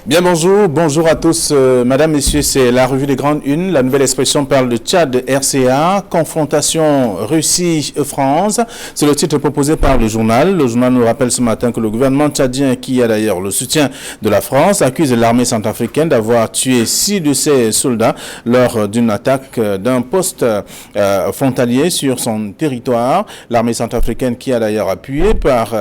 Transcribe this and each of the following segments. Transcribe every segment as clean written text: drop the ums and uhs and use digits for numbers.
Bien bonjour à tous, madame, messieurs, c'est la revue des grandes unes. La nouvelle expression parle de Tchad RCA, confrontation Russie-France. C'est le titre proposé par le journal. Le journal nous rappelle ce matin que le gouvernement tchadien, qui a d'ailleurs le soutien de la France, accuse l'armée centrafricaine d'avoir tué 6 de ses soldats lors d'une attaque d'un poste frontalier sur son territoire. L'armée centrafricaine, qui est d'ailleurs appuyée par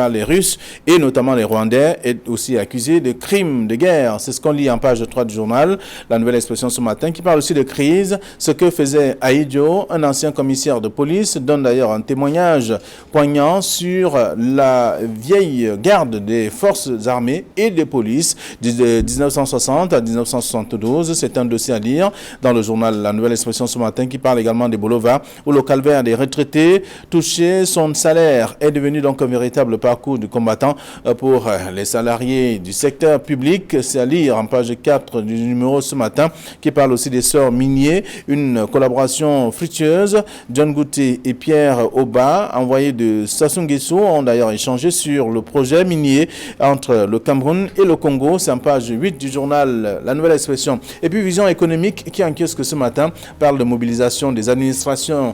les Russes et notamment les Rwandais, est aussi accusé de crimes de guerre. C'est ce qu'on lit en page 3 du journal. La nouvelle expression ce matin qui parle aussi de crise. Ce que faisait Aïdjo, un ancien commissaire de police, donne d'ailleurs un témoignage poignant sur la vieille garde des forces armées et des polices de 1960 à 1972. C'est un dossier à lire dans le journal La nouvelle expression ce matin qui parle également des Bolova où le calvaire des retraités touché son salaire est devenu donc un véritable parcours du combattant pour les salariés du secteur public. C'est à lire en page 4 du numéro ce matin qui parle aussi des sœurs miniers. Une collaboration fructueuse. John Gouté et Pierre Oba, envoyés de Sassou Nguesso, ont d'ailleurs échangé sur le projet minier entre le Cameroun et le Congo. C'est en page 8 du journal La Nouvelle Expression. Et puis Vision économique qui en kiosque ce matin parle de mobilisation des administrations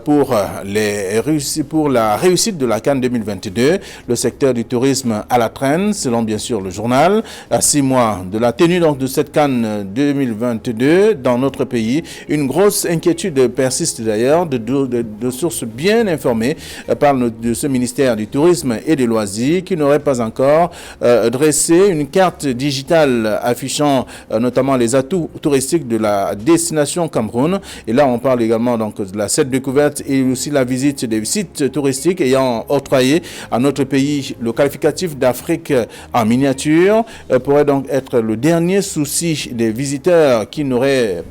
pour la réussite de la CAN 2022. Le secteur du tourisme à la traîne, selon bien sûr le journal, à 6 mois de la tenue donc de cette CAN 2022 dans notre pays. Une grosse inquiétude persiste d'ailleurs de sources bien informées parlent de ce ministère du tourisme et des loisirs qui n'aurait pas encore dressé une carte digitale affichant notamment les atouts touristiques de la destination Cameroun. Et là on parle également donc de cette découverte et aussi la visite des sites touristiques ayant octroyé à notre pays le qualificatif d'Afrique en miniature pourrait donc être le dernier souci des visiteurs qui n'auraient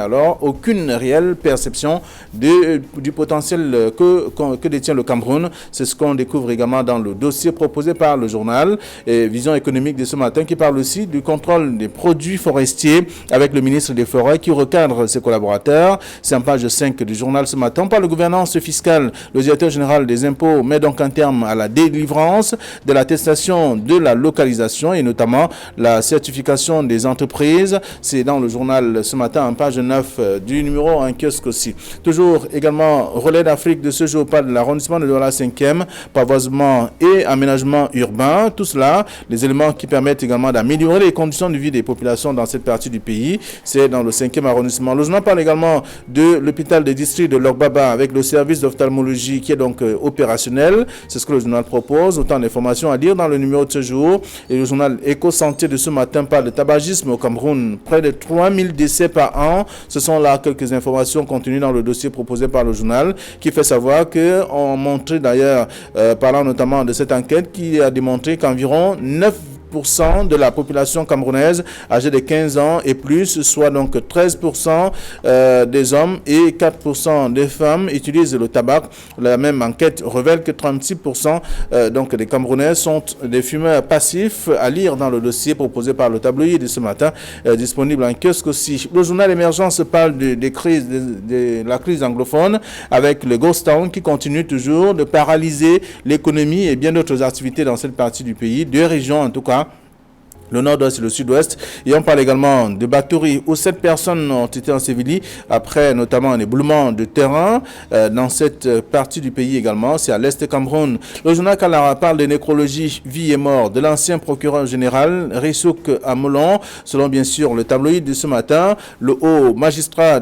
alors aucune réelle perception du potentiel que détient le Cameroun. C'est ce qu'on découvre également dans le dossier proposé par le journal Vision économique de ce matin qui parle aussi du contrôle des produits forestiers avec le ministre des Forêts qui recadre ses collaborateurs. C'est en page 5 du journal ce matin. Par la gouvernance fiscale, le directeur général des impôts met donc un terme à la délivrance de l'attestation de la localisation et notamment la certification des entreprises. C'est dans le journal ce matin en page 9 du numéro en kiosque aussi. Toujours également relais d'Afrique de ce jour parle de l'arrondissement de Douala 5e, pavoisement et aménagement urbain. Tout cela, les éléments qui permettent également d'améliorer les conditions de vie des populations dans cette partie du pays. C'est dans le 5e arrondissement. Le journal parle également de l'hôpital des districts de Logbaba avec le service d'ophtalmologie qui est donc opérationnel. C'est ce que le journal propose. Autant d'informations à lire dans le numéro de ce jour. Et le journal Éco-Santé de ce matin parle de tabagisme au Cameroun. Près de 3000 décès par an. Ce sont là quelques informations contenues dans le dossier proposé par le journal qui fait savoir qu'on montrait d'ailleurs, parlant notamment de cette enquête qui a démontré qu'environ 9% de la population camerounaise âgée de 15 ans et plus, soit donc 13% des hommes et 4% des femmes utilisent le tabac. La même enquête révèle que 36% donc des Camerounais sont des fumeurs passifs, à lire dans le dossier proposé par le tabloïd de ce matin, disponible en kiosque aussi. Le journal Émergence parle de la crise anglophone avec le Ghost Town qui continue toujours de paralyser l'économie et bien d'autres activités dans cette partie du pays, deux régions en tout cas, le nord-ouest et le sud-ouest. Et on parle également de Batouri où 7 personnes ont été ensevelies après notamment un éboulement de terrain dans cette partie du pays également. C'est à l'est de Cameroun. Le journal Kalara parle de nécrologie, vie et mort de l'ancien procureur général Rissouk Amolon. Selon bien sûr le tabloïd de ce matin, le haut magistrat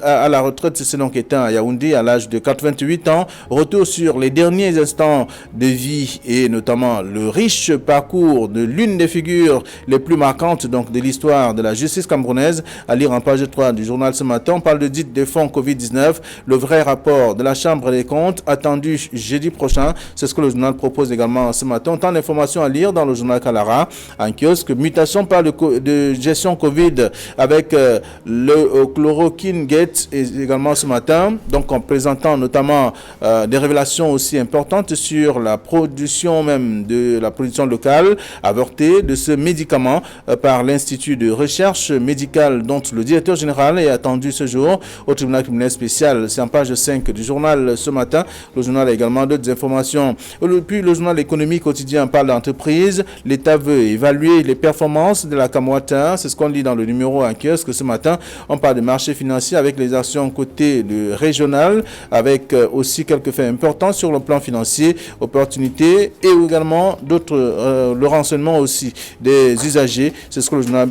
à la retraite s'est donc éteint à Yaoundé à l'âge de 88 ans. Retour sur les derniers instants de vie et notamment le riche parcours de l'une des figures les plus marquantes donc de l'histoire de la justice camerounaise, à lire en page 3 du journal ce matin. On parle de dite des fonds Covid-19, le vrai rapport de la Chambre des comptes attendu jeudi prochain. C'est ce que le journal propose également ce matin. Autant d'informations à lire dans le journal Kalara en kiosque. Mutation parle de gestion Covid avec le chloroquine gate également ce matin, donc en présentant notamment des révélations aussi importantes sur la production même de la production locale avortée de ce médicament médicaments par l'Institut de recherche médicale dont le directeur général est attendu ce jour au tribunal criminel spécial. C'est en page 5 du journal ce matin. Le journal a également d'autres informations. Puis le journal économique quotidien parle d'entreprise. L'État veut évaluer les performances de la Camouata. C'est ce qu'on lit dans le numéro en kiosque ce matin. On parle de marché financier avec les actions côté de régional, avec aussi quelques faits importants sur le plan financier, opportunités et également d'autres, le renseignement aussi des usagers. C'est ce que le journal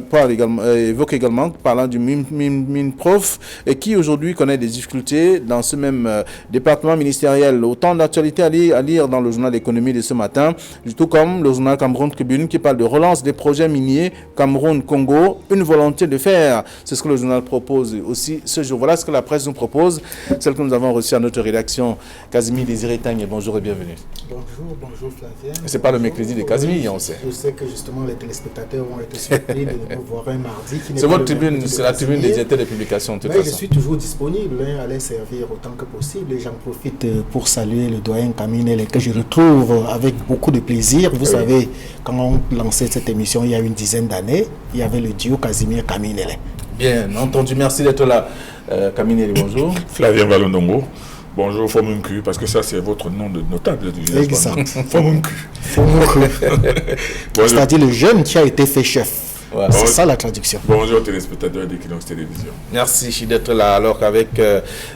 évoque également, parlant du MINPROF, qui aujourd'hui connaît des difficultés dans ce même département ministériel. Autant d'actualités à lire dans le journal d'économie de ce matin, tout comme le journal Cameroun Tribune qui parle de relance des projets miniers Cameroun-Congo, une volonté de faire. C'est ce que le journal propose aussi ce jour. Voilà ce que la presse nous propose, celle que nous avons reçue à notre rédaction. Casimir Désiré Tagne, bonjour et bienvenue. Bonjour Flavien. C'est pas le mercredi de Casimir, on sait. Je sais que justement les téléspectateurs ont été surpris de nous voir un mardi. C'est votre tribune, c'est la tribune des directeurs de publication. Mais je suis toujours disponible à les servir autant que possible. Et j'en profite pour saluer le doyen Kaminele que je retrouve avec beaucoup de plaisir. Vous savez, quand on lançait cette émission il y a une dizaine d'années, il y avait le duo Casimir-Kaminele. Bien entendu, merci d'être là. Kaminele, bonjour. Flavien Valondongo. Bonjour Fomunku, parce que ça c'est votre nom de notable du village. Exact. Fomunku. C'est-à-dire le jeune qui a été fait chef. Ouais. C'est ça la traduction. Bonjour téléspectateurs d'Equinox Télévision. Merci d'être là. Alors qu'avec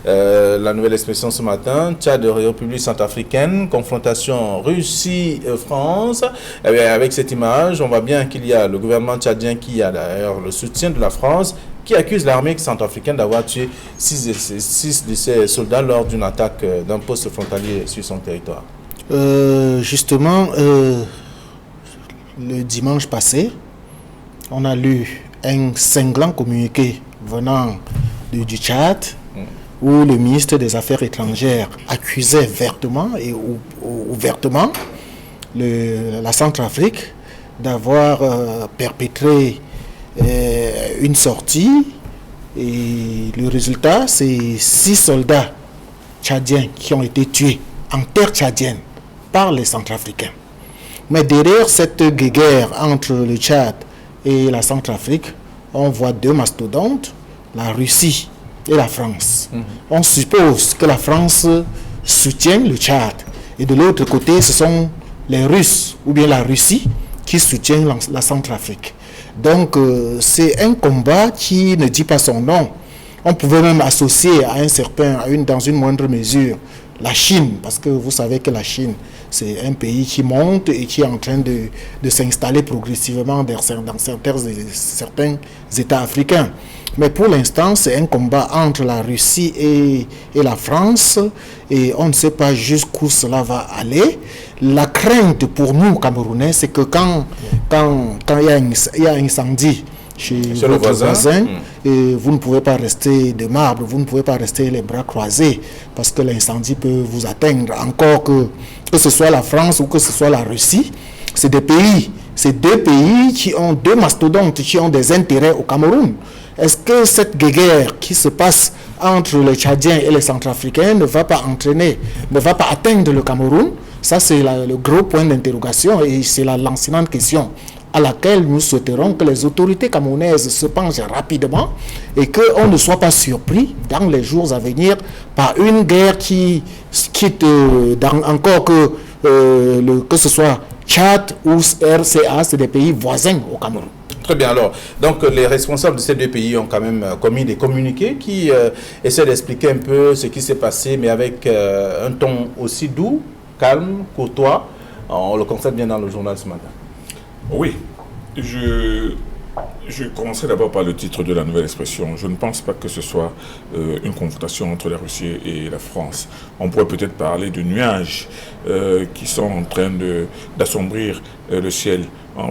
la nouvelle expression ce matin, Tchad de République centrafricaine, confrontation Russie-France. Avec cette image, on voit bien qu'il y a le gouvernement tchadien qui a d'ailleurs le soutien de la France, qui accuse l'armée centrafricaine d'avoir tué 6 de ses soldats lors d'une attaque d'un poste frontalier sur son territoire. Justement, le dimanche passé, on a lu un cinglant communiqué venant du Tchad où le ministre des Affaires étrangères accusait vertement et ouvertement la Centrafrique d'avoir perpétré une sortie, et le résultat c'est 6 soldats tchadiens qui ont été tués en terre tchadienne par les Centrafricains. Mais derrière cette guerre entre le Tchad et la Centrafrique, on voit 2 mastodontes, la Russie et la France. On suppose que la France soutient le Tchad et de l'autre côté ce sont les Russes ou bien la Russie qui soutient la Centrafrique. Donc c'est un combat qui ne dit pas son nom. On pouvait même associer dans une moindre mesure, la Chine, parce que vous savez que la Chine, c'est un pays qui monte et qui est en train de s'installer progressivement dans certains États africains. Mais pour l'instant, c'est un combat entre la Russie et la France, et on ne sait pas jusqu'où cela va aller. La crainte pour nous, Camerounais, c'est que quand il y a un incendie chez votre voisin, et vous ne pouvez pas rester de marbre, vous ne pouvez pas rester les bras croisés, parce que l'incendie peut vous atteindre. Encore que ce soit la France ou que ce soit la Russie, c'est deux pays qui ont 2 mastodontes, qui ont des intérêts au Cameroun. Est-ce que cette guerre qui se passe entre les Tchadiens et les Centrafricains ne va pas atteindre le Cameroun? Ça, c'est le gros point d'interrogation, et c'est la lancinante question à laquelle nous souhaiterons que les autorités camerounaises se penchent rapidement et qu'on ne soit pas surpris dans les jours à venir par une guerre qui quitte encore que ce soit Tchad ou RCA, c'est des pays voisins au Cameroun. Très bien, alors, donc les responsables de ces 2 pays ont quand même commis des communiqués qui essaient d'expliquer un peu ce qui s'est passé, mais avec un ton aussi doux, calme, courtois. On le constate bien dans le journal ce matin. Oui, je commencerai d'abord par le titre de la nouvelle expression. Je ne pense pas que ce soit une confrontation entre la Russie et la France. On pourrait peut-être parler de nuages qui sont en train d'assombrir le ciel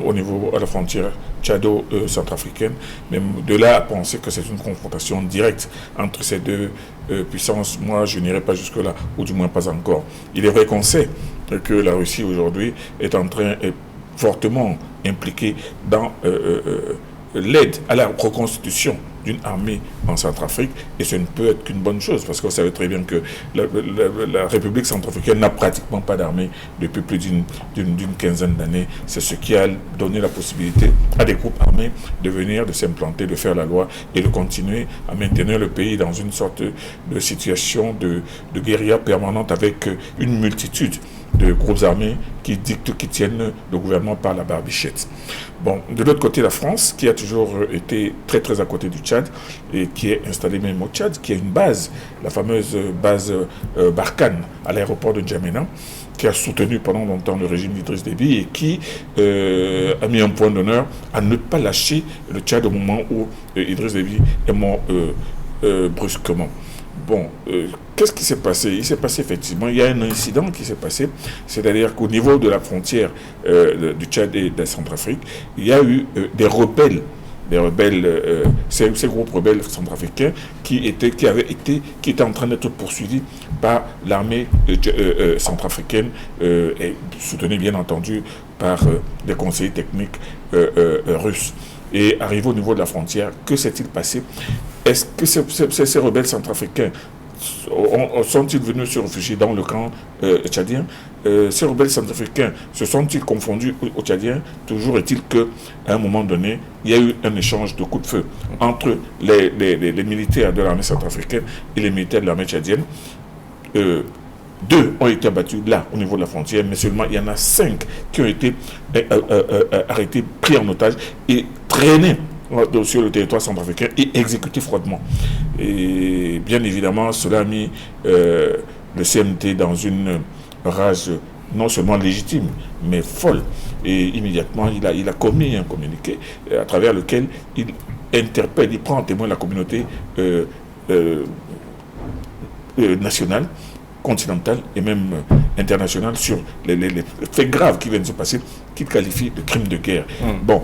au niveau de la frontière tchado-centrafricaine, mais de là à penser que c'est une confrontation directe entre ces 2 puissances, moi je n'irai pas jusque-là, ou du moins pas encore. Il est vrai qu'on sait que la Russie aujourd'hui est fortement impliquée dans l'aide à la reconstitution d'une armée en Centrafrique, et ce ne peut être qu'une bonne chose, parce qu'on savait très bien que la République centrafricaine n'a pratiquement pas d'armée depuis plus d'une quinzaine d'années. C'est ce qui a donné la possibilité à des groupes armés de venir, de s'implanter, de faire la loi et de continuer à maintenir le pays dans une sorte de situation de guérilla permanente, avec une multitude de groupes armés qui tiennent le gouvernement par la barbichette. Bon, de l'autre côté, la France, qui a toujours été très très à côté du Tchad, et qui est installée même au Tchad, qui a une base, la fameuse base Barkhane à l'aéroport de N'Djamena, qui a soutenu pendant longtemps le régime d'Idriss Déby, et qui a mis un point d'honneur à ne pas lâcher le Tchad au moment où Idriss Déby est mort brusquement. Bon, qu'est-ce qui s'est passé? Il s'est passé effectivement, il y a un incident qui s'est passé, c'est-à-dire qu'au niveau de la frontière du Tchad et de la Centrafrique, il y a eu des rebelles, ces groupes rebelles centrafricains qui étaient en train d'être poursuivis par l'armée centrafricaine, et soutenue bien entendu par des conseillers techniques russes. Et arrivé au niveau de la frontière, que s'est-il passé? Est-ce que ces rebelles centrafricains sont-ils venus se réfugier dans le camp tchadien? Ces rebelles centrafricains se sont-ils confondus aux Tchadiens? Toujours est-il qu'à un moment donné, il y a eu un échange de coups de feu entre les militaires de l'armée centrafricaine et les militaires de l'armée tchadienne. 2 ont été abattus là, au niveau de la frontière, mais seulement il y en a 5 qui ont été arrêtés, pris en otage et traînés sur le territoire centrafricain et exécutés froidement. Et bien évidemment, cela a mis le CMT dans une rage non seulement légitime, mais folle. Et immédiatement, il a commis un communiqué à travers lequel il interpelle, il prend en témoin la communauté nationale, continentale et même internationale sur les faits graves qui viennent de se passer, qu'il qualifie de crimes de guerre. Bon,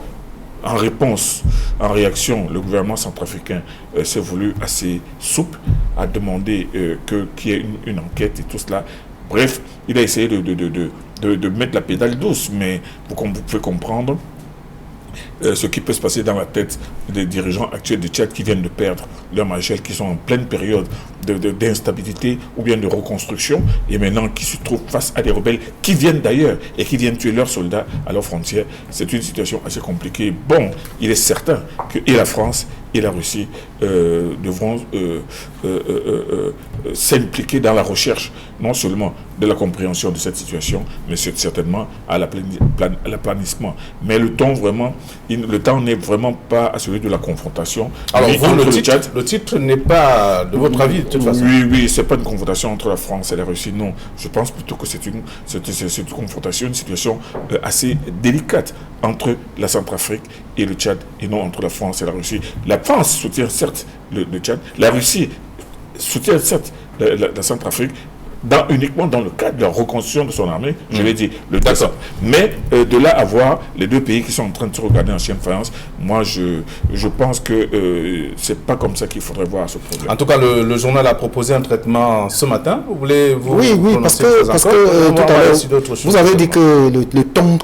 en réaction, le gouvernement centrafricain s'est voulu assez souple, a demandé qu'il y ait une enquête et tout cela. Bref, il a essayé de mettre la pédale douce, mais comme vous pouvez comprendre, ce qui peut se passer dans la tête des dirigeants actuels du Tchad qui viennent de perdre leur maréchal, qui sont en pleine période d'instabilité ou bien de reconstruction, et maintenant qui se trouvent face à des rebelles qui viennent d'ailleurs et qui viennent tuer leurs soldats à leurs frontières. C'est une situation assez compliquée. Bon, il est certain que et la France et la Russie devront s'impliquer dans la recherche, non seulement de la compréhension de cette situation, mais certainement à l'aplanissement. Mais le temps n'est vraiment pas à celui de la confrontation. Alors vous, le titre n'est pas de votre avis, de toute façon. Oui, c'est pas une confrontation entre la France et la Russie, non. Je pense plutôt que c'est une confrontation, une situation assez délicate entre la Centrafrique et le Tchad, et non entre la France et la Russie. La France soutient certes le Tchad, la Russie soutient certes la Centrafrique, uniquement dans le cadre de la reconstruction de son armée, je l'ai dit, le Tchad. Mais de là à voir les deux pays qui sont en train de se regarder en chien de faïence, moi je pense que c'est pas comme ça qu'il faudrait voir ce problème. En tout cas, le journal a proposé un traitement ce matin. Vous voulez vous Oui, parce que tout à l'heure, vous avez dit que le ton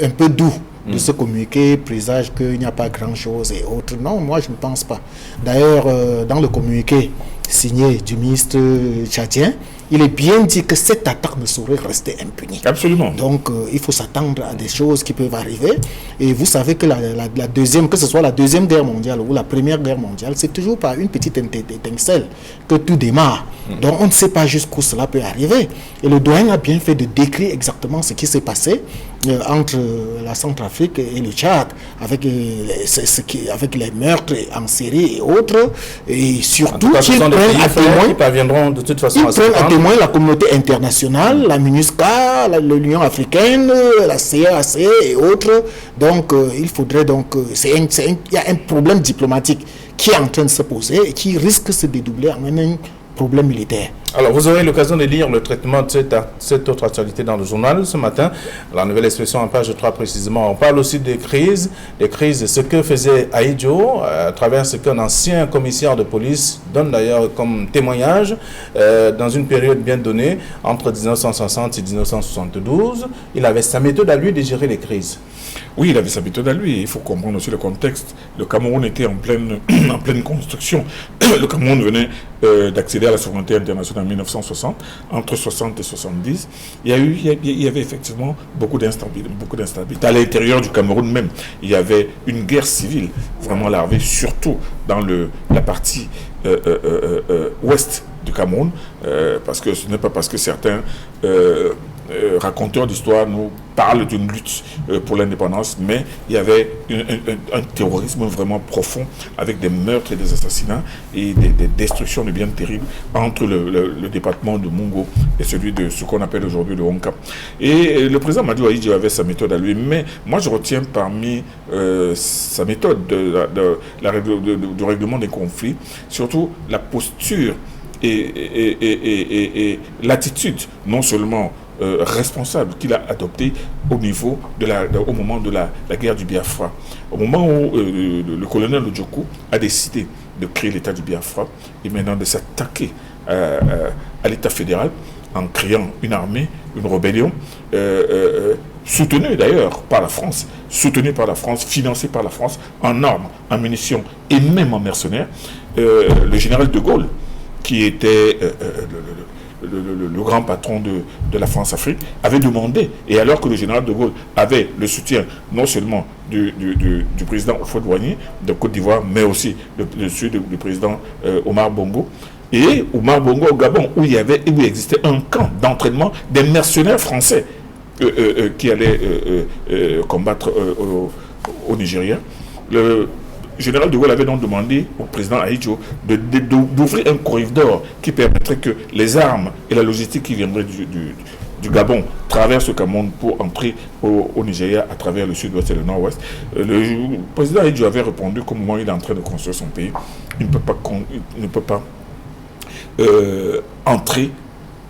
un peu doux de ce communiqué présage qu'il n'y a pas grand-chose et autres. Non, moi je ne pense pas. D'ailleurs, dans le communiqué signé du ministre tchadien, il est bien dit que cette attaque ne saurait rester impunie. Absolument. Donc, il faut s'attendre à des choses qui peuvent arriver. Et vous savez que la deuxième, que ce soit la Deuxième Guerre mondiale ou la Première Guerre mondiale, c'est toujours par une petite étincelle que tout démarre. Donc, on ne sait pas jusqu'où cela peut arriver. Et le doyen a bien fait de décrire exactement ce qui s'est passé entre la Centrafrique et le Tchad, avec les meurtres en série et autres. Et surtout, qu'ils prennent à témoin, ils parviendront de toute façon à la communauté internationale, la MINUSCA, l'Union africaine, la CAC et autres. Donc, il faudrait donc... il y a un problème diplomatique qui est en train de se poser et qui risque de se dédoubler en un problème militaire. Alors, vous aurez l'occasion de lire le traitement de cette autre actualité dans le journal ce matin. La Nouvelle Expression en page 3 précisément. On parle aussi des crises, ce que faisait Ahidjo à travers ce qu'un ancien commissaire de police donne d'ailleurs comme témoignage dans une période bien donnée, entre 1960 et 1972. Il avait sa méthode à lui de gérer les crises. Oui, il avait sa méthode à lui. Il faut comprendre aussi le contexte. Le Cameroun était en pleine, en pleine construction. Le Cameroun venait d'accéder à la souveraineté internationale en 1960. Entre 60 et 70, il y avait effectivement beaucoup d'instabilité. À l'intérieur du Cameroun même, il y avait une guerre civile vraiment larvée, surtout dans la partie ouest du Cameroun, parce que ce n'est pas parce que certains raconteurs d'histoire nous parlent d'une lutte pour l'indépendance, mais il y avait un terrorisme vraiment profond avec des meurtres et des assassinats et des destructions de biens terribles entre le département de Mungo et celui de ce qu'on appelle aujourd'hui le Honka. Et le président Madou Ahidjo avait sa méthode à lui, mais moi je retiens parmi sa méthode du règlement des conflits, surtout la posture et l'attitude non seulement responsable qu'il a adopté au moment de la guerre du Biafra. Au moment où le colonel Ojoko a décidé de créer l'État du Biafra et maintenant de s'attaquer à l'État fédéral en créant une armée, une rébellion, soutenue d'ailleurs par la France, financée par la France en armes, en munitions et même en mercenaires. Le général de Gaulle, qui était le grand patron de la France-Afrique, avait demandé, et alors que le général de Gaulle avait le soutien non seulement du président Houphouët-Boigny de Côte d'Ivoire, mais aussi le soutien du président Omar Bongo, et Omar Bongo au Gabon, où il existait un camp d'entraînement des mercenaires français qui allaient combattre au Nigeria. Le général de Gaulle avait donc demandé au président Ahidjo d'ouvrir un corridor qui permettrait que les armes et la logistique qui viendraient du Gabon traversent le Cameroun pour entrer au Nigeria à travers le sud-ouest et le nord-ouest. Le président Ahidjo avait répondu qu'au moment où il est en train de construire son pays, il ne peut pas entrer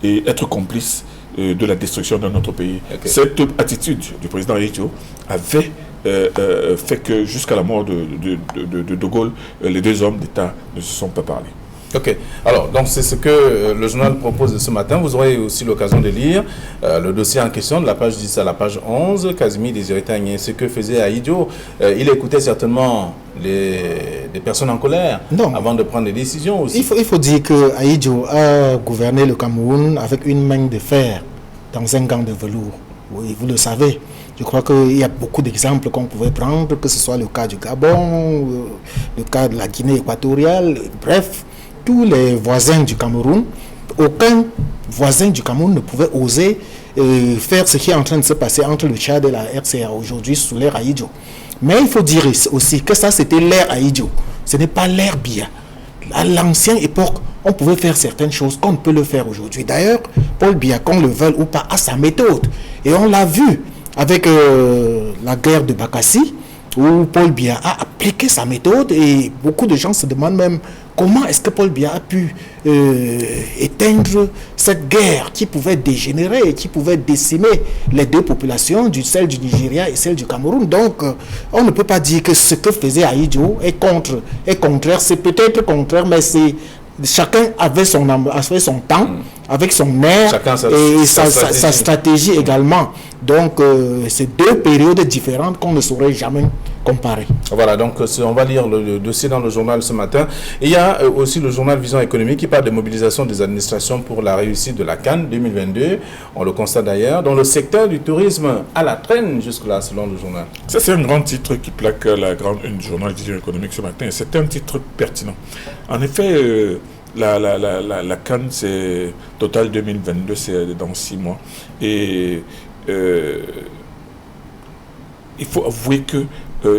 et être complice de la destruction de notre pays. Okay. Cette attitude du président Ahidjo avait fait que jusqu'à la mort de Gaulle, les deux hommes d'État ne se sont pas parlé. Ok, alors donc c'est ce que le journal propose ce matin. Vous aurez aussi l'occasion de lire le dossier en question de la page 10 à la page 11. Casimir Désiré Tagné, ce que faisait Ahidjo, il écoutait certainement des personnes en colère avant de prendre des décisions aussi. Il faut dire que Ahidjo a gouverné le Cameroun avec une main de fer dans un gant de velours. Oui, vous le savez. Je crois qu'il y a beaucoup d'exemples qu'on pouvait prendre, que ce soit le cas du Gabon, le cas de la Guinée équatoriale, bref, tous les voisins du Cameroun. Aucun voisin du Cameroun ne pouvait oser faire ce qui est en train de se passer entre le Tchad et la RCA aujourd'hui sous l'ère Ahidjo. Mais il faut dire aussi que ça, c'était l'ère Ahidjo. Ce n'est pas l'ère Biya. À l'ancienne époque, on pouvait faire certaines choses qu'on ne peut le faire aujourd'hui. D'ailleurs, Paul Biya, qu'on le veuille ou pas, a sa méthode. Et on l'a vu avec la guerre de Bakassi, où Paul Biya a appliqué sa méthode, et beaucoup de gens se demandent même comment est-ce que Paul Biya a pu éteindre cette guerre qui pouvait dégénérer et qui pouvait décimer les deux populations, celle du Nigeria et celle du Cameroun. Donc, on ne peut pas dire que ce que faisait Ahidjo est contraire. C'est peut-être contraire, mais c'est chacun avait son temps, avec son air et sa stratégie également. Donc, c'est deux périodes différentes qu'on ne saurait jamais comparer. Voilà, donc on va lire le dossier dans le journal ce matin. Et il y a aussi le journal Vision économique qui parle de mobilisation des administrations pour la réussite de la CAN 2022. On le constate d'ailleurs, dans le secteur du tourisme à la traîne jusque-là, selon le journal. Ça, c'est un grand titre qui plaque la grande une du journal Vision économique ce matin. C'est un titre pertinent. En effet, la CAN, c'est Total 2022, c'est dans 6 mois. Et il faut avouer que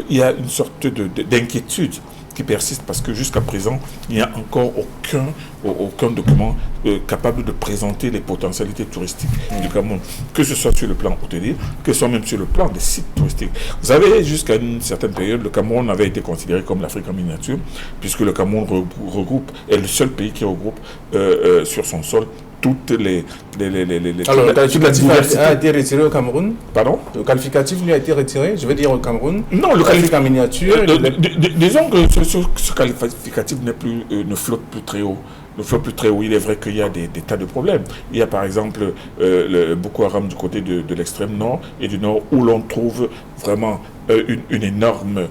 il y a une sorte d'inquiétude qui persiste parce que jusqu'à présent, il n'y a encore aucun document capable de présenter les potentialités touristiques du Cameroun, que ce soit sur le plan hôtelier, que ce soit même sur le plan des sites touristiques. Vous savez, jusqu'à une certaine période, le Cameroun avait été considéré comme l'Afrique en miniature, puisque le Cameroun est le seul pays qui regroupe sur son sol toutes les alors, le qualificatif a été retiré au Cameroun. Pardon? Le qualificatif lui a été retiré, je veux dire au Cameroun. Non, le qualificatif en miniature. Disons que ce qualificatif ne flotte plus très haut. le fleuve plus très haut, il est vrai qu'il y a des tas de problèmes. Il y a par exemple le Boko Haram du côté de l'extrême nord et du nord, où l'on trouve vraiment un énorme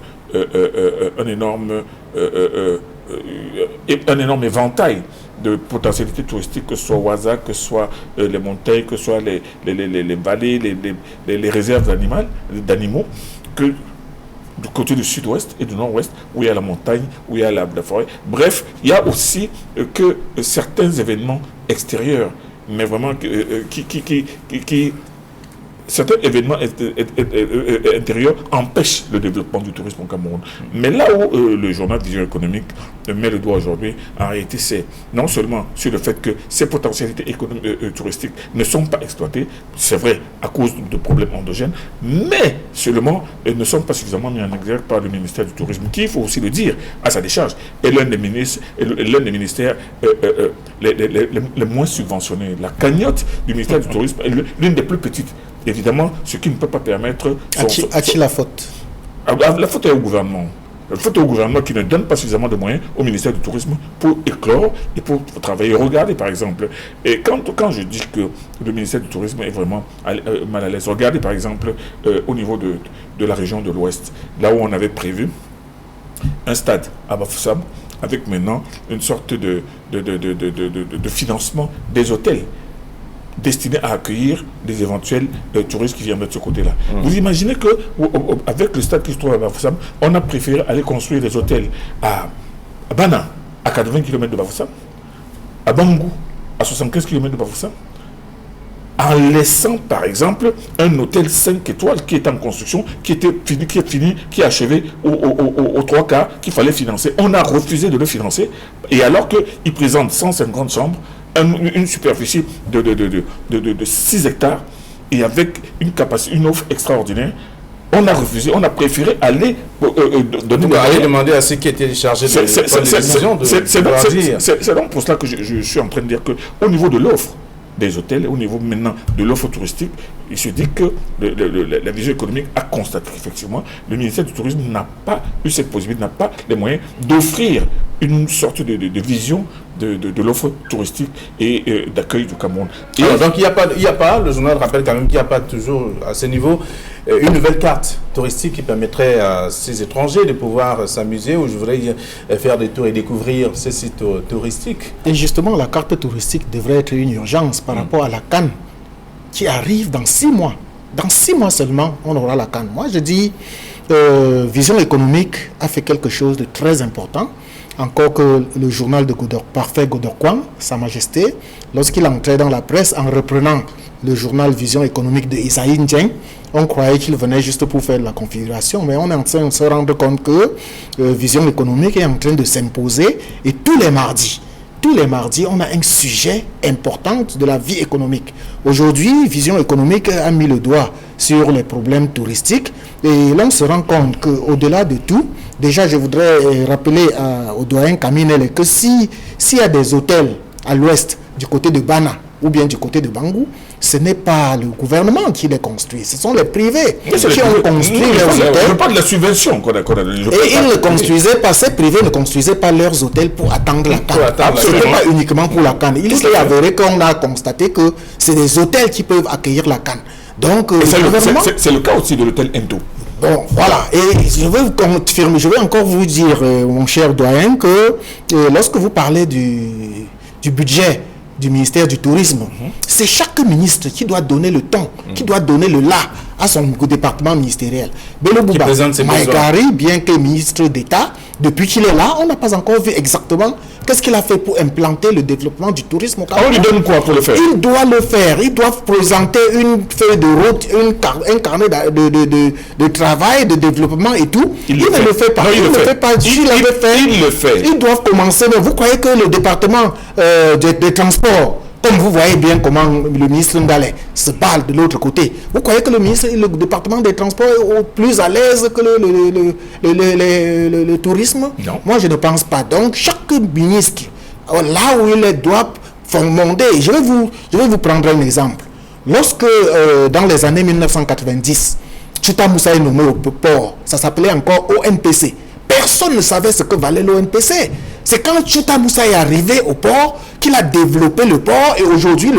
éventail de potentialités touristiques, que ce soit Ouaza, que ce soit les montagnes, que ce soit les vallées, les réserves d'animaux, que du côté du sud-ouest et du nord-ouest, où il y a la montagne, où il y a la forêt. Bref, il y a aussi que certains événements extérieurs, mais vraiment certains événements intérieurs empêchent le développement du tourisme au Cameroun. Mais là où le journal Vision économique met le doigt aujourd'hui, en réalité, c'est non seulement sur le fait que ces potentialités touristiques ne sont pas exploitées, c'est vrai, à cause de problèmes endogènes, mais seulement ne sont pas suffisamment mis en exergue par le ministère du Tourisme, qui, il faut aussi le dire, à sa décharge, est l'un des ministères les moins subventionnés. La cagnotte du ministère du Tourisme est l'une des plus petites. Évidemment, ce qui ne peut pas permettre... À-t-il la faute? La faute est au gouvernement. La faute est au gouvernement qui ne donne pas suffisamment de moyens au ministère du Tourisme pour éclore et pour travailler. Regardez, par exemple, et quand je dis que le ministère du Tourisme est vraiment mal à l'aise, regardez, par exemple, au niveau de la région de l'Ouest, là où on avait prévu un stade à Bafoussam, avec maintenant une sorte de financement des hôtels destiné à accueillir des éventuels touristes qui viennent de ce côté-là. Vous imaginez qu'avec le stade qui se trouve à Bafoussam, on a préféré aller construire des hôtels à Bana, à 80 km de Bafoussam, à Bangou, à 75 km de Bafoussam, en laissant par exemple un hôtel 5 étoiles qui est en construction, qui est achevé aux 3 quarts, qu'il fallait financer. On a refusé de le financer, et alors qu'il présente 150 chambres, une superficie de 6 hectares et avec une offre extraordinaire, on a refusé, on a préféré aller demander à ceux qui étaient chargés de décision de dire. C'est donc pour cela que je suis en train de dire qu'au niveau de l'offre des hôtels, au niveau maintenant de l'offre touristique, il se dit que la vision économique a constaté qu'effectivement, le ministère du Tourisme n'a pas eu cette possibilité, n'a pas les moyens d'offrir une sorte de vision de l'offre touristique et d'accueil du Cameroun. Alors, donc il n'y a pas, le journal rappelle quand même qu'il n'y a pas toujours à ce niveau une nouvelle carte touristique qui permettrait à ces étrangers de pouvoir s'amuser ou je voudrais faire des tours et découvrir ces sites touristiques. Et justement, la carte touristique devrait être une urgence par rapport à la CAN qui arrive dans 6 mois. Dans 6 mois seulement, on aura la CAN. Moi, je dis, Vision économique a fait quelque chose de très important. Encore que le journal de Parfait Godorkwan, Sa Majesté, lorsqu'il entrait dans la presse en reprenant le journal Vision économique de Isaïe Ndieng, on croyait qu'il venait juste pour faire de la configuration, mais on est en train de se rendre compte que Vision économique est en train de s'imposer et tous les mardis, on a un sujet important de la vie économique. Aujourd'hui, Vision économique a mis le doigt sur les problèmes touristiques et l'on se rend compte qu'au-delà de tout, déjà je voudrais rappeler au doyen Kaminele que s'il y a des hôtels à l'ouest, du côté de Bana ou bien du côté de Bangou, ce n'est pas le gouvernement qui les construit, ce sont les privés qui ont construit leurs hôtels. Je parle de la subvention qu'on a donnée. Et ils ne construisaient pas, ces privés ne construisaient pas leurs hôtels pour attendre la CAN. Ce n'est pas uniquement pour la CAN. Il s'est avéré qu'on a constaté que c'est des hôtels qui peuvent accueillir la CAN. Donc, c'est le cas aussi de l'hôtel Endo. Bon, voilà. Et je veux vous confirmer, je vais encore vous dire, mon cher doyen, que lorsque vous parlez du budget du ministère du Tourisme, c'est chaque ministre qui doit donner le ton, qui doit donner le là à son département ministériel. Bello Bouba Maïgari, bien que ministre d'État, depuis qu'il est là, on n'a pas encore vu exactement qu'est-ce qu'il a fait pour implanter le développement du tourisme au Cameroun. On lui donne quoi pour le faire? Il doit le faire. Il doit présenter une feuille de route, un carnet de travail, de développement et tout. Il ne le fait pas. Il ne le fait pas. Il le fait. Ils doivent commencer. Mais vous croyez que le département des transports, comme vous voyez bien comment le ministre Ndale se parle de l'autre côté, vous croyez que le département des transports est plus à l'aise que le tourisme? Non. Moi, je ne pense pas. Donc, chaque ministre, là où il doit fonder, je vais vous prendre un exemple. Lorsque, dans les années 1990, Chita Moussa est nommé au port, ça s'appelait encore ONPC. personne ne savait ce que valait l'ONPC. C'est quand Tchouta Moussa est arrivé au port qu'il a développé le port et aujourd'hui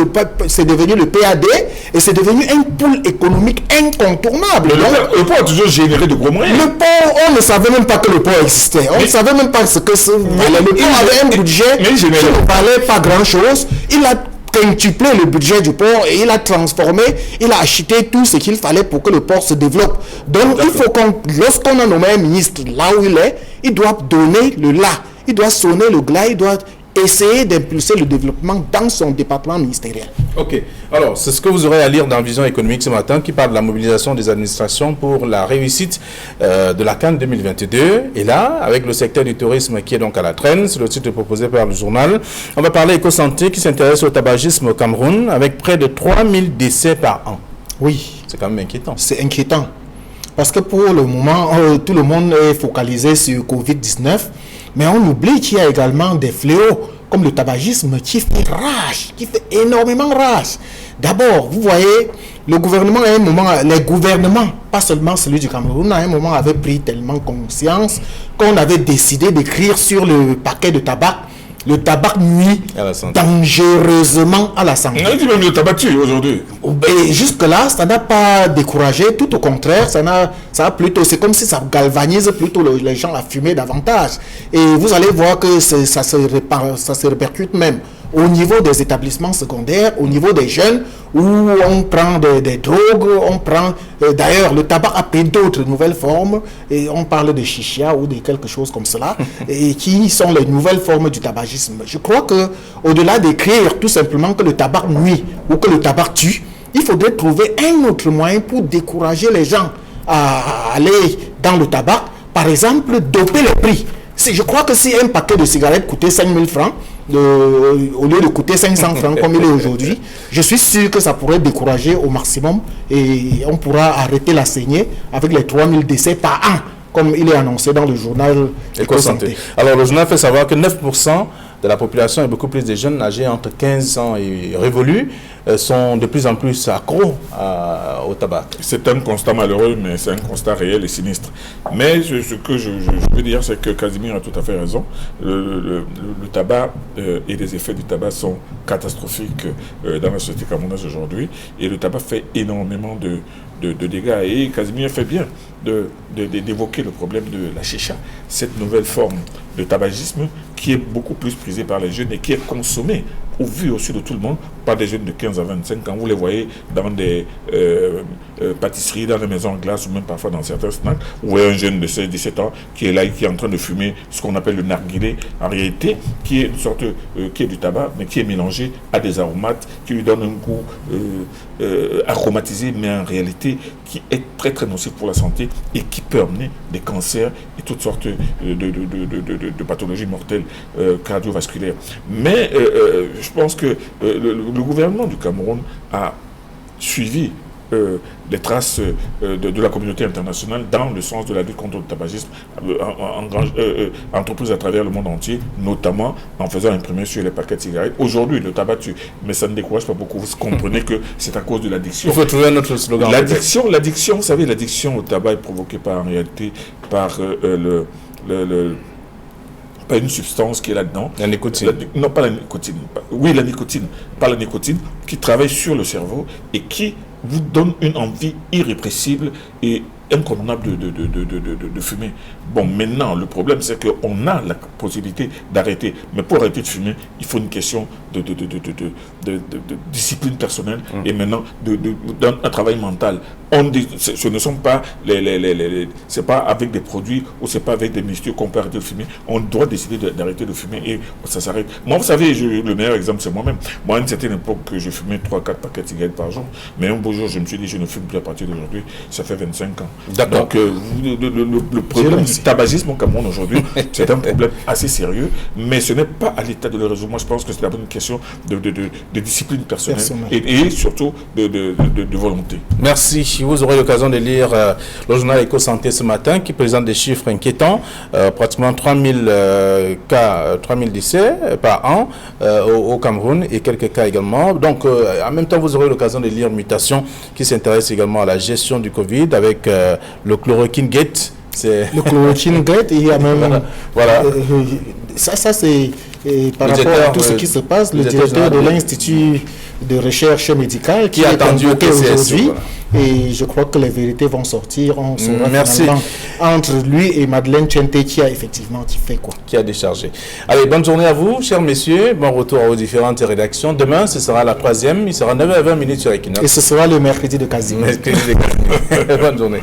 c'est devenu le PAD et c'est devenu un pôle économique incontournable. Le port a toujours généré de gros moyens. Le port, on ne savait même pas que le port existait. On ne savait même pas ce que c'est. Le port avait un budget qui ne valait pas grand-chose. Il a quintuplé le budget du port et il a transformé, il a acheté tout ce qu'il fallait pour que le port se développe. Donc il faut lorsqu'on a nommé un ministre là où il est, il doit donner le là. Il doit sonner le glas, il doit essayer d'impulser le développement dans son département ministériel. Ok. Alors, c'est ce que vous aurez à lire dans Vision économique ce matin qui parle de la mobilisation des administrations pour la réussite de la CAN 2022. Et là, avec le secteur du tourisme qui est donc à la traîne, c'est le titre proposé par le journal. On va parler éco-santé qui s'intéresse au tabagisme au Cameroun avec près de 3000 décès par an. Oui. C'est quand même inquiétant. C'est inquiétant. Parce que pour le moment, tout le monde est focalisé sur Covid-19. Mais on oublie qu'il y a également des fléaux comme le tabagisme qui fait rage, qui fait énormément rage. D'abord, vous voyez, le gouvernement à un moment, les gouvernements, pas seulement celui du Cameroun, à un moment avaient pris tellement conscience qu'on avait décidé d'écrire sur le paquet de tabac, le tabac nuit dangereusement à la santé. On a dit même le tabac tue aujourd'hui. Et jusque-là, ça n'a pas découragé, tout au contraire, ça a plutôt, c'est comme si ça galvanise plutôt les gens à fumer davantage. Et vous allez voir que ça se répercute même au niveau des établissements secondaires, au niveau des jeunes, où on prend des drogues, on prend... D'ailleurs, le tabac a pris d'autres nouvelles formes, et on parle de chicha ou de quelque chose comme cela, et qui sont les nouvelles formes du tabagisme. Je crois que au-delà d'écrire tout simplement que le tabac nuit ou que le tabac tue, il faudrait trouver un autre moyen pour décourager les gens à aller dans le tabac. Par exemple, doper les prix. Je crois que si un paquet de cigarettes coûtait 5 000 francs, au lieu de coûter 500 francs comme il est aujourd'hui, je suis sûr que ça pourrait décourager au maximum et on pourra arrêter la saignée avec les 3000 décès par an, comme il est annoncé dans le journal Éco-Santé. Alors le journal fait savoir que 9% de la population et beaucoup plus des jeunes âgés entre 15 ans et révolus sont de plus en plus accros au tabac. C'est un constat malheureux, mais c'est un constat réel et sinistre. Mais ce que je veux dire, c'est que Casimir a tout à fait raison. Le tabac et les effets du tabac sont catastrophiques dans la société camerounaise aujourd'hui. Et le tabac fait énormément de dégâts. Et Casimir fait bien d'évoquer le problème de la chicha, cette nouvelle forme de tabagisme qui est beaucoup plus prisée par les jeunes et qui est consommée au vu aussi de tout le monde par des jeunes de 15 à 25 ans. Vous les voyez dans des pâtisseries, dans des maisons en glace ou même parfois dans certains snacks. Vous voyez un jeune de 16-17 ans qui est là et qui est en train de fumer ce qu'on appelle le narguilé, en réalité, qui est une sorte qui est du tabac, mais qui est mélangé à des aromates, qui lui donne un goût aromatisé, mais en réalité qui est très très nocif pour la santé et qui peut amener des cancers et toutes sortes de pathologies mortelles cardiovasculaires. Mais je pense que le gouvernement du Cameroun a suivi les traces de la communauté internationale dans le sens de la lutte contre le tabagisme entreprise à travers le monde entier, notamment en faisant imprimer sur les paquets de cigarettes. Aujourd'hui, le tabac tue, mais ça ne décourage pas beaucoup. Vous comprenez que c'est à cause de l'addiction. Il faut trouver un autre slogan. L'addiction, vous savez, l'addiction au tabac est provoquée en réalité par pas une substance qui est là-dedans. La nicotine. Non, pas la nicotine. Oui, la nicotine. Pas la nicotine, qui travaille sur le cerveau et qui vous donne une envie irrépressible et incontournable de fumer. Bon, maintenant, le problème, c'est qu'on a la possibilité d'arrêter. Mais pour arrêter de fumer, il faut une question de discipline personnelle et maintenant d'un travail mental. Ce ne sont pas c'est pas avec des produits ou c'est pas avec des mixtures qu'on peut arrêter de fumer. On doit décider d'arrêter de fumer et ça s'arrête. Moi, vous savez, le meilleur exemple, c'est moi-même. Moi, à une certaine époque, je fumais 3-4 paquets de cigarettes par jour. Mais un beau jour, je me suis dit, je ne fume plus à partir d'aujourd'hui. Ça fait 25 ans. D'accord. Donc, le problème du tabagisme au Cameroun aujourd'hui, c'est un problème assez sérieux, mais ce n'est pas à l'état de le résoudre. Moi, je pense que c'est d'abord une question de discipline personnelle et surtout de volonté. Merci. Vous aurez l'occasion de lire le journal Éco-Santé ce matin qui présente des chiffres inquiétants, pratiquement 3000 cas, 3000 décès par an au Cameroun et quelques cas également. Donc, en même temps, vous aurez l'occasion de lire Mutation qui s'intéresse également à la gestion du Covid avec le chloroquine gate Le chloroquine grette, il y a même... Voilà. Ça c'est par rapport à tout ce qui se passe, le directeur de l'Institut de recherche médicale qui est attendu aujourd'hui. Voilà. Et je crois que les vérités vont sortir. On saura finalement entre lui et Madeleine Tchente qui a effectivement fait quoi. Qui a déchargé. Allez, bonne journée à vous, chers messieurs. Bon retour aux différentes rédactions. Demain, ce sera la 3e. Il sera 9h20 sur Equinox. Et ce sera le mercredi de Casimir. Bonne journée.